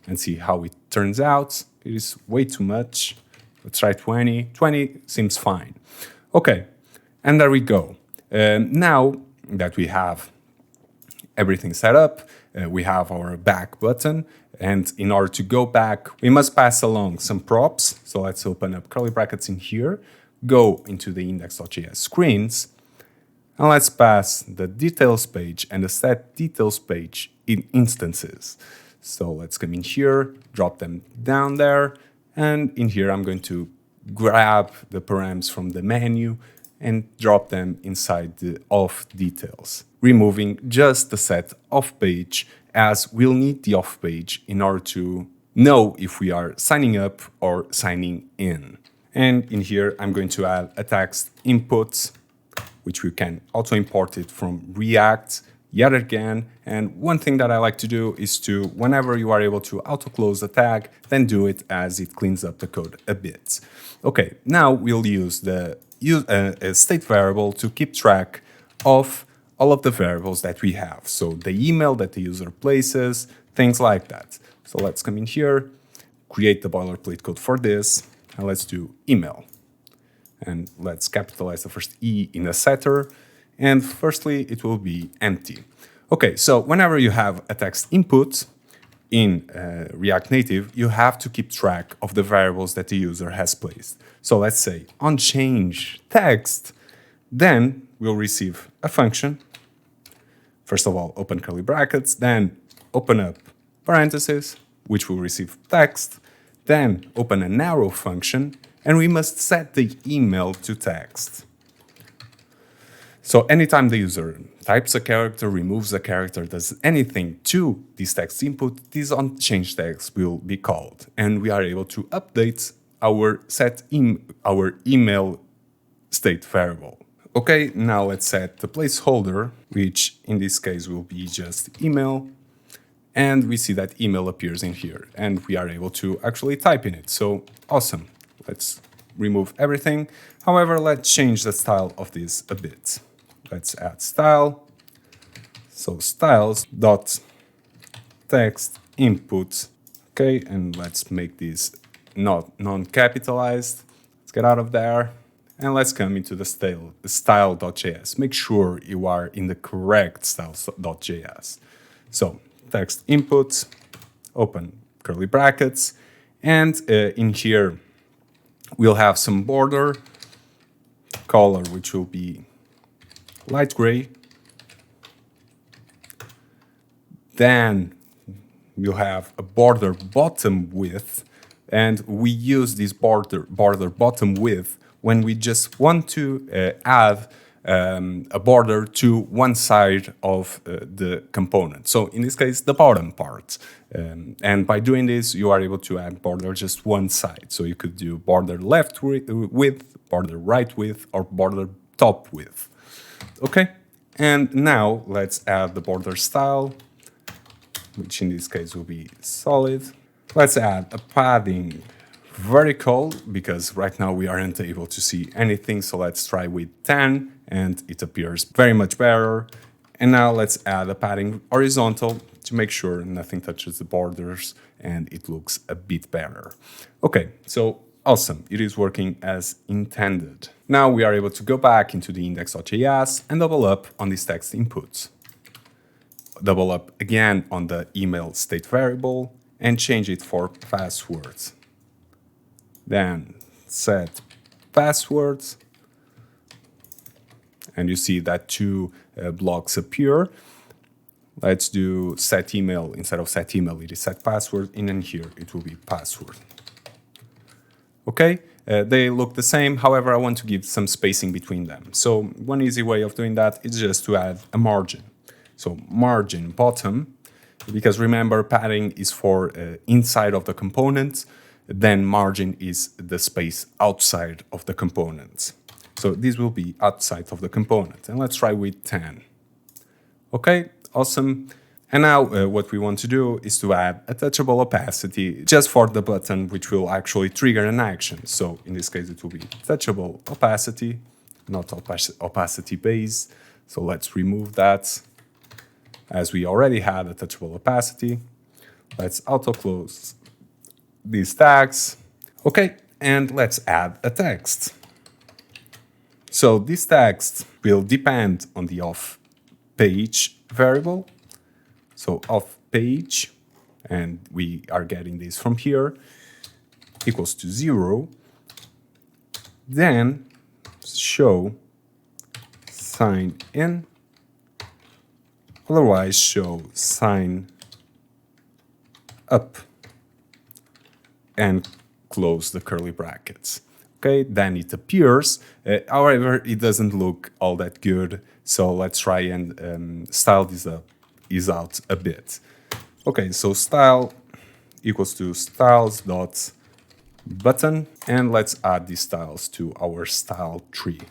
and see how it turns out. It is way too much. Let's try 20. 20 seems fine. Okay, and there we go. Now that we have everything set up, we have our back button, and in order to go back, we must pass along some props. So let's open up curly brackets in here, go into the index.js screens, and let's pass the details page and the set details page in instances. So let's come in here, drop them down there, and in here I'm going to grab the params from the menu and drop them inside the auth details, removing just the set auth page, as we'll need the auth page in order to know if we are signing up or signing in. And in here, I'm going to add a text input, which we can also import it from React yet again. And one thing that I like to do is to, whenever you are able to auto-close a tag, then do it as it cleans up the code a bit. Okay, now we'll use the a state variable to keep track of all of the variables that we have. So the email that the user places, things like that. So let's come in here, create the boilerplate code for this, and let's do email. And let's capitalize the first E in a setter. And firstly, it will be empty. Okay, so whenever you have a text input in React Native, you have to keep track of the variables that the user has placed. So let's say on change text, then we'll receive a function. First of all, open curly brackets, then open up parentheses, which will receive text, then open an arrow function, and we must set the email to text. So anytime the user types a character, removes a character, does anything to this text input, this onChange text will be called, and we are able to update our our email state variable. Okay, now let's set the placeholder, which in this case will be just email, and we see that email appears in here, and we are able to actually type in it. So awesome. Let's remove everything. However, let's change the style of this a bit. Let's add style. So styles dot text input. Okay, and let's make this not non-capitalized. Let's get out of there. And let's come into the style.js. Make sure you are in the correct style.js. So text input, open curly brackets, and in here we'll have some border color, which will be light gray. Then we'll have a border bottom width, and we use this border bottom width when we just want to add a border to one side of the component. So in this case, the bottom part. And by doing this, you are able to add border just one side. So you could do border left width, border right width, or border top width. Okay, and now let's add the border style, which in this case will be solid. Let's add a padding vertical because right now we aren't able to see anything. So let's try with 10 and it appears very much better. And now let's add a padding horizontal to make sure nothing touches the borders and it looks a bit better. Okay, so awesome, it is working as intended. Now we are able to go back into the index.js and double up on this text input. Double up again on the email state variable and change it for passwords. Then set passwords. And you see that two blocks appear. Let's do set email. Instead of set email, it is set password. And then here it will be password. Okay, they look the same. However, I want to give some spacing between them. So one easy way of doing that is just to add a margin. So margin bottom, because remember padding is for inside of the component, then margin is the space outside of the component. So this will be outside of the component. And let's try with 10. Okay, awesome. And now what we want to do is to add a touchable opacity just for the button, which will actually trigger an action. So in this case, it will be touchable opacity, not opacity base. So let's remove that. As we already had a touchable opacity, let's auto close these tags. Okay, and let's add a text. So this text will depend on the auth page variable. So auth page, and we are getting this from here, equals to 0. Then show sign in. Otherwise, show sign up and close the curly brackets. Okay, then it appears. However, it doesn't look all that good. So let's try and style this out a bit. Okay, so style equals to styles.button, and let's add these styles to our style tree.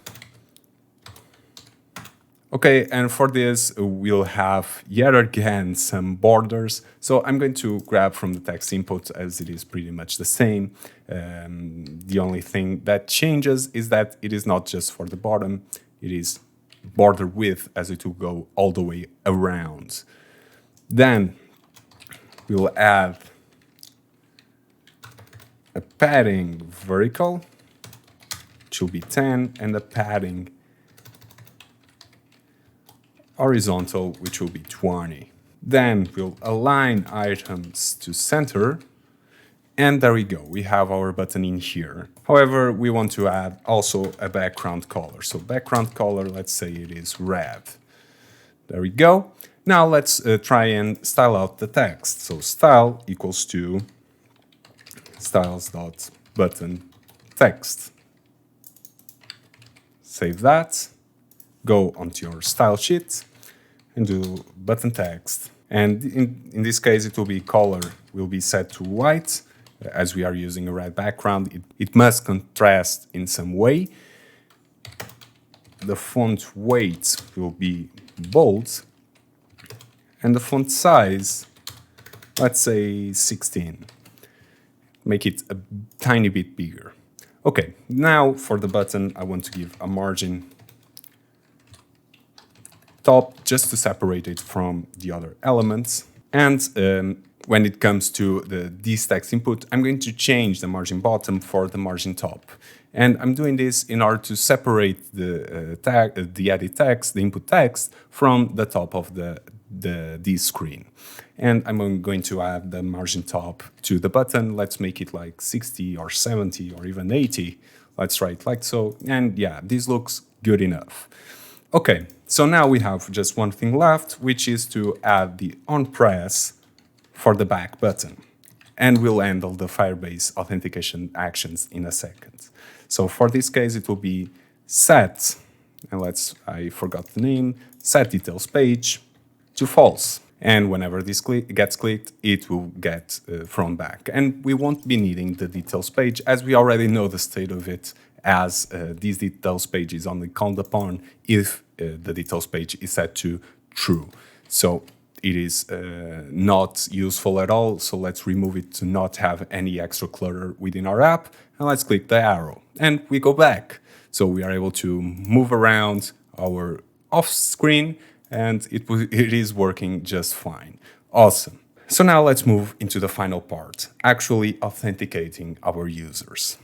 Okay, and for this, we'll have yet again some borders. So I'm going to grab from the text input as it is pretty much the same. The only thing that changes is that it is not just for the bottom, it is border width as it will go all the way around. Then we'll add a padding vertical, which will be 10, and a padding horizontal, which will be 20. Then we'll align items to center, and there we go. We have our button in here. However, we want to add also a background color. So background color, let's say it is red. There we go. Now let's try and style out the text. So style equals to styles.button text. Save that. Go onto your style sheet and do button text. And in this case, it will be color will be set to white. As we are using a red background, it must contrast in some way. The font weight will be bold. And the font size, let's say 16. Make it a tiny bit bigger. Okay, now for the button, I want to give a margin top just to separate it from the other elements. And when it comes to this text input, I'm going to change the margin bottom for the margin top. And I'm doing this in order to separate the edit text, the input text, from the top of this screen. And I'm going to add the margin top to the button. Let's make it like 60 or 70 or even 80. Let's try it like so. And yeah, this looks good enough. Okay, so now we have just one thing left, which is to add the on press for the back button. And we'll handle the Firebase authentication actions in a second. So for this case, it will be set, and I forgot the name, set details page to false. And whenever this gets clicked, it will get thrown back. And we won't be needing the details page as we already know the state of it, as this details page is only called upon if the details page is set to true. So it is not useful at all. So let's remove it to not have any extra clutter within our app. And let's click the arrow and we go back. So we are able to move around our off screen and it is working just fine. Awesome. So now let's move into the final part, actually authenticating our users.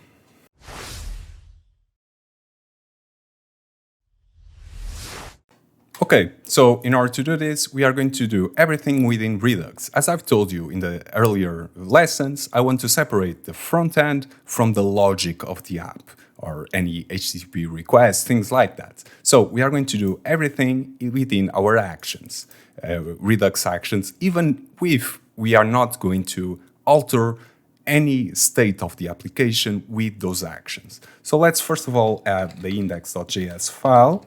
Okay, so in order to do this, we are going to do everything within Redux. As I've told you in the earlier lessons, I want to separate the front end from the logic of the app or any HTTP requests, things like that. So we are going to do everything within our actions, Redux actions, even if we are not going to alter any state of the application with those actions. So let's first of all add the index.js file,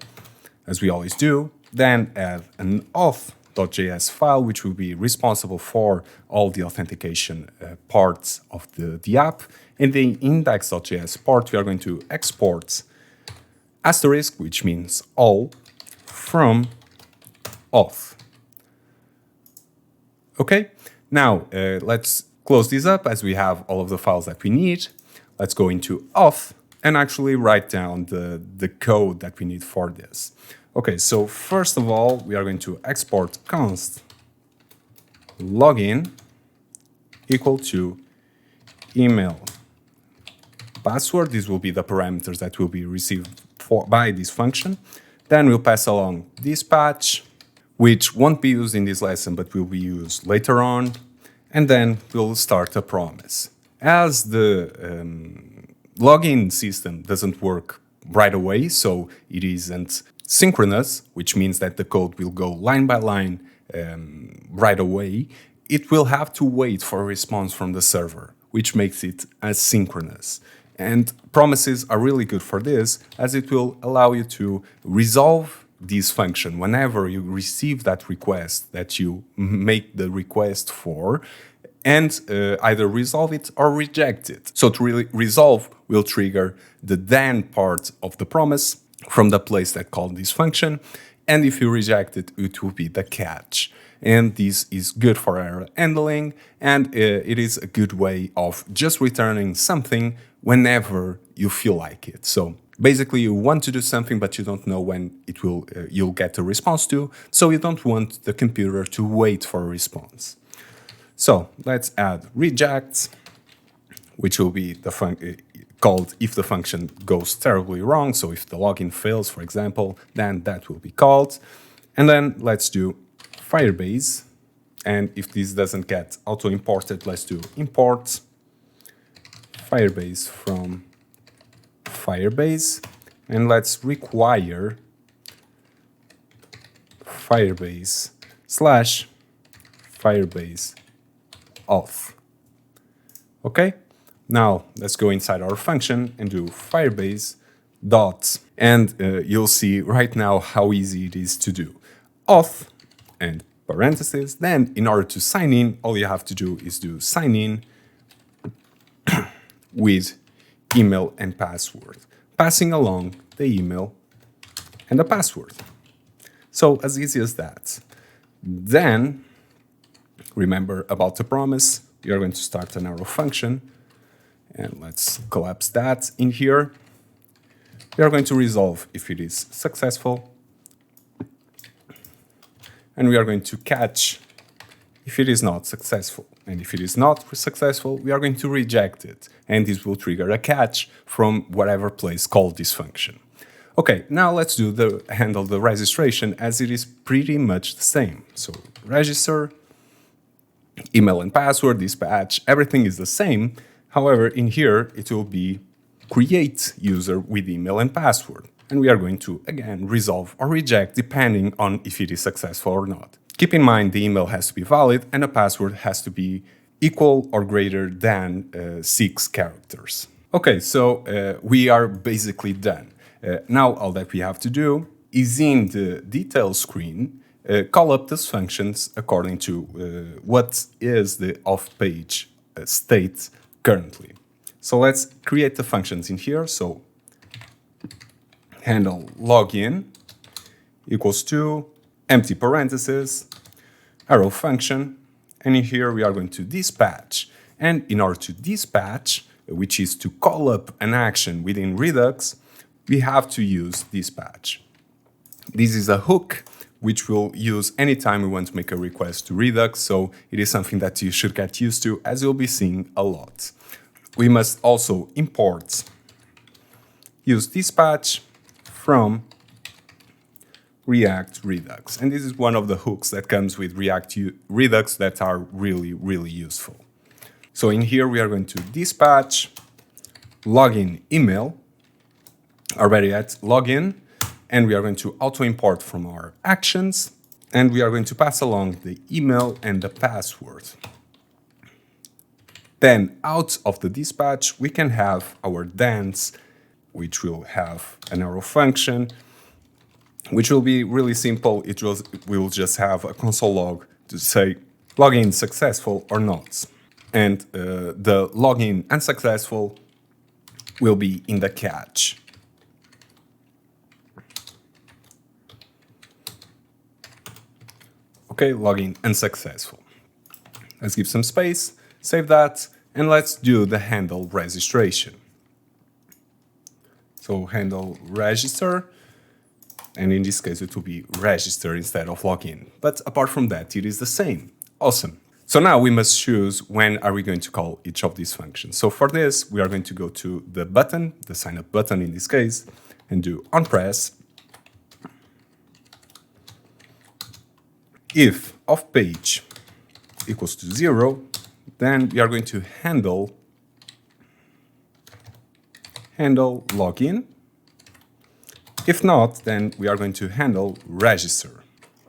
as we always do. Then add an auth.js file, which will be responsible for all the authentication parts of the app. In the index.js part, we are going to export asterisk, which means all, from auth. Okay, now let's close this up as we have all of the files that we need. Let's go into auth and actually write down the code that we need for this. Okay, so first of all, we are going to export const login equal to email password. These will be the parameters that will be received by this function. Then we'll pass along dispatch, which won't be used in this lesson, but will be used later on. And then we'll start a promise. As the login system doesn't work right away, so it isn't synchronous, which means that the code will go line by line right away, it will have to wait for a response from the server, which makes it asynchronous. And promises are really good for this, as it will allow you to resolve this function whenever you receive that request that you make the request for, and either resolve it or reject it. So to really resolve will trigger the then part of the promise from the place that called this function, and if you reject it, it will be the catch. And this is good for error handling, and it is a good way of just returning something whenever you feel like it. So basically, you want to do something, but you don't know when it will you'll get a response to, so you don't want the computer to wait for a response. So let's add reject, which will be the called if the function goes terribly wrong. So if the login fails, for example, then that will be called. And then let's do Firebase. And if this doesn't get auto-imported, let's do import Firebase from Firebase. And let's require Firebase / Firebase Auth. Okay? Now let's go inside our function and do Firebase dot, and you'll see right now how easy it is to do. Auth and parentheses. Then in order to sign in, all you have to do is do sign in with email and password, passing along the email and the password. So as easy as that. Then remember about the promise, we are going to start an arrow function. And let's collapse that in here. We are going to resolve if it is successful. And we are going to catch if it is not successful. And if it is not successful, we are going to reject it. And this will trigger a catch from whatever place called this function. Okay, now let's handle the registration, as it is pretty much the same. So register, email and password, dispatch, everything is the same. However, in here, it will be create user with email and password. And we are going to, again, resolve or reject depending on if it is successful or not. Keep in mind the email has to be valid and a password has to be equal or greater than 6 characters. Okay, so we are basically done. Now all that we have to do is in the details screen, call up these functions according to what is the off-page state currently. So let's create the functions in here. So handle login equals to empty parentheses, arrow function, and in here we are going to dispatch. And in order to dispatch, which is to call up an action within Redux, we have to use dispatch. This is a hook which we'll use anytime we want to make a request to Redux, so it is something that you should get used to, as you'll be seeing a lot. We must also import use dispatch from React Redux. And this is one of the hooks that comes with React Redux that are really, really useful. So in here we are going to dispatch login email, already at login, and we are going to auto import from our actions, and we are going to pass along the email and the password. Then out of the dispatch, we can have our dance, which will have an arrow function, which will be really simple. We'll just have a console log to say login successful or not. And the login unsuccessful will be in the catch. Okay, login unsuccessful. Let's give some space, save that, and let's do the handle registration. So handle register, and in this case it will be register instead of login. But apart from that, it is the same. Awesome. So now we must choose when are we going to call each of these functions. So for this, we are going to go to the button, the sign up button in this case, and do onPress. If of page equals to 0, then we are going to handle login. If not, then we are going to handle register.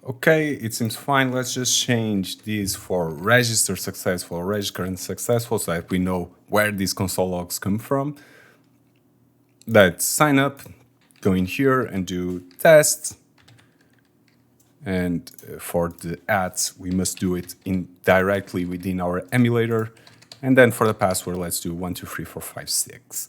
Okay, it seems fine. Let's just change this for register successful or register unsuccessful so that we know where these console logs come from. Let's sign up, go in here and do test. And for the ads, we must do it directly within our emulator. And then for the password, let's do 1234556.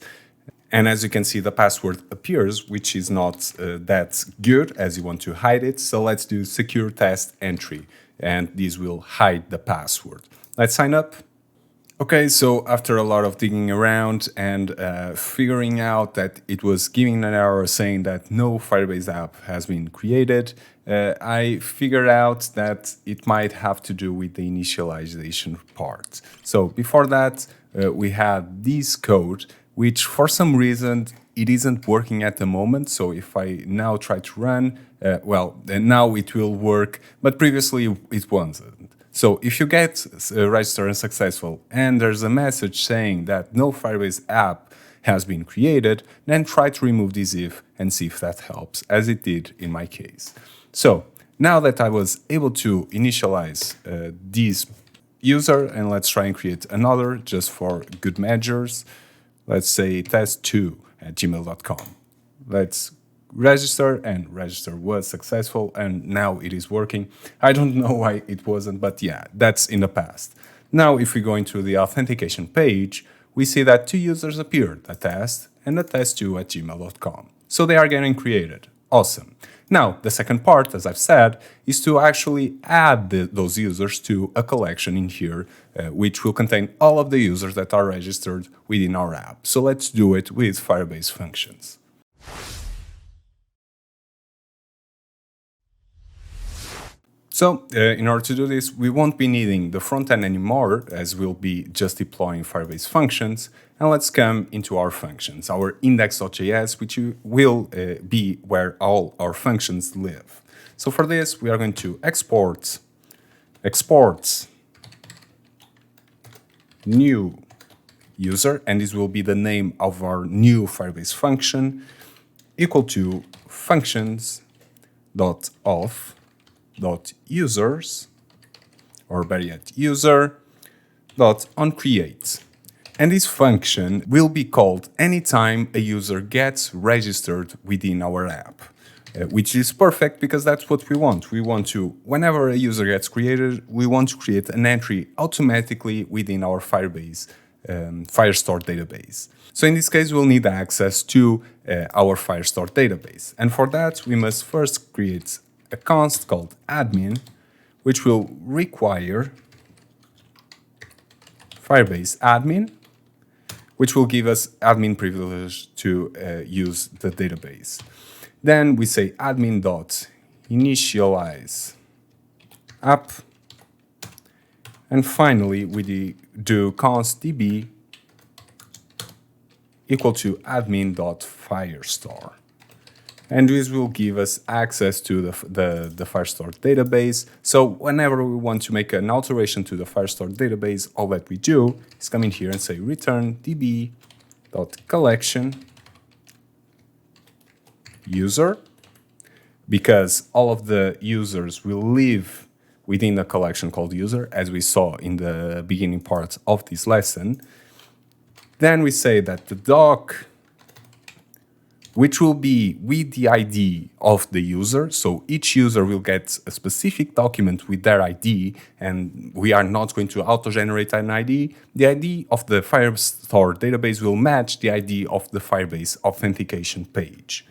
And as you can see, the password appears, which is not that good as you want to hide it. So let's do secure test entry, and this will hide the password. Let's sign up. Okay, so after a lot of digging around and figuring out that it was giving an error saying that no Firebase app has been created, I figured out that it might have to do with the initialization part. So before that, we had this code, which for some reason it isn't working at the moment. So if I now try to run, now it will work, but previously it wasn't. So if you get register unsuccessful and there's a message saying that no Firebase app has been created, then try to remove this if and see if that helps, as it did in my case. So now that I was able to initialize this user, and let's try and create another just for good measures. Let's say test2@gmail.com. Let's register, and register was successful, and now it is working. I don't know why it wasn't, but yeah, that's in the past. Now, if we go into the authentication page, we see that two users appeared, a test and a test2@gmail.com. So they are getting created. Awesome. Now, the second part, as I've said, is to actually add those users to a collection in here, which will contain all of the users that are registered within our app. So let's do it with Firebase Functions. So in order to do this, we won't be needing the front end anymore, as we'll be just deploying Firebase Functions. And let's come into our functions, our index.js, which will be where all our functions live. So for this, we are going to export new user, and this will be the name of our new Firebase function, equal to functions.auth.users, or better yet, user.onCreate. And this function will be called anytime a user gets registered within our app, which is perfect because that's what we want. We want to, whenever a user gets created, we want to create an entry automatically within our Firebase Firestore database. So in this case, we'll need access to our Firestore database. And for that, we must first create a const called admin, which will require Firebase admin, which will give us admin privilege to use the database. Then we say admin.initialize app. And finally, we do const db equal to admin.firestore. And this will give us access to the Firestore database. So whenever we want to make an alteration to the Firestore database, all that we do is come in here and say return db.collection user, because all of the users will live within a collection called user, as we saw in the beginning part of this lesson. Then we say that the doc, which will be with the ID of the user. So each user will get a specific document with their ID, and we are not going to auto-generate an ID. The ID of the Firestore database will match the ID of the Firebase authentication page.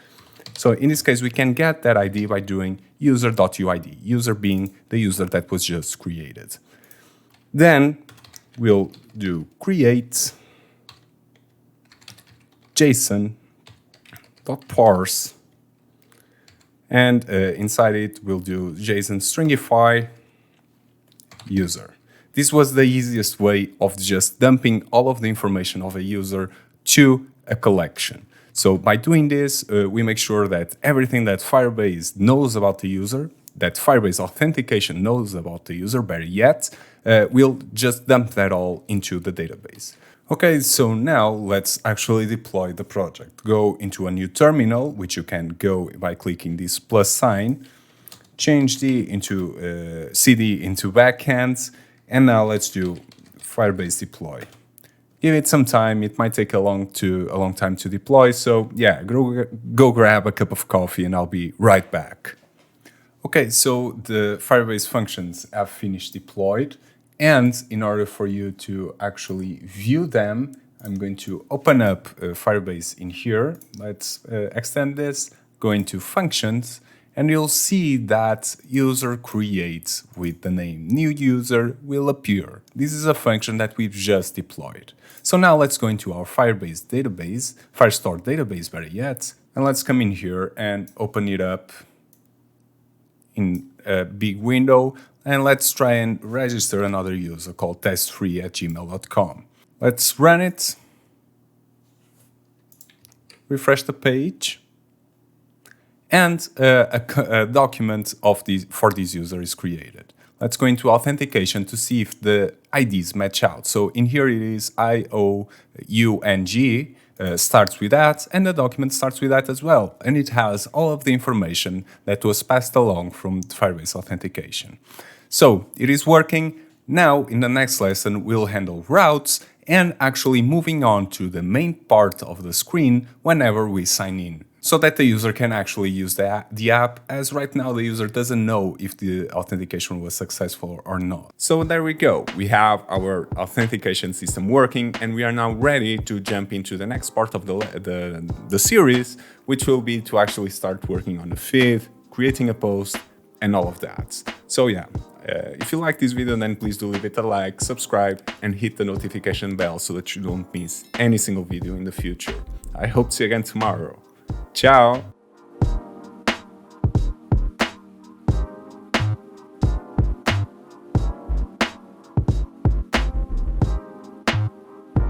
So in this case, we can get that ID by doing user.uid, user being the user that was just created. Then we'll do create JSON.parse, and inside it we'll do JSON stringify user. This was the easiest way of just dumping all of the information of a user to a collection. So by doing this, we make sure that everything that Firebase knows about the user, that Firebase Authentication knows about the user, better yet, we'll just dump that all into the database. Okay, so now let's actually deploy the project. Go into a new terminal, which you can go by clicking this plus sign, change CD into backends, and now let's do Firebase deploy. Give it some time. It might take a long time to deploy. So yeah, go grab a cup of coffee and I'll be right back. Okay, so the Firebase functions have finished deployed. And in order for you to actually view them, I'm going to open up Firebase in here. Let's extend this, go into functions, and you'll see that onUserCreate with the name new user will appear. This is a function that we've just deployed. So now let's go into our Firebase database, Firestore database better yet, and let's come in here and open it up in a big window, and let's try and register another user called test3@gmail.com. Let's run it, refresh the page, and a document for this user is created. Let's go into authentication to see if the IDs match out. So in here it is IOUNG, starts with that, and the document starts with that as well. And it has all of the information that was passed along from Firebase Authentication. So it is working. Now in the next lesson, we'll handle routes and actually moving on to the main part of the screen whenever we sign in, so that the user can actually use the app, as right now the user doesn't know if the authentication was successful or not. So there we go. We have our authentication system working, and we are now ready to jump into the next part of the series, which will be to actually start working on the feed, creating a post, and all of that. So yeah, if you like this video, then please do leave it a like, subscribe, and hit the notification bell so that you don't miss any single video in the future. I hope to see you again tomorrow. Ciao!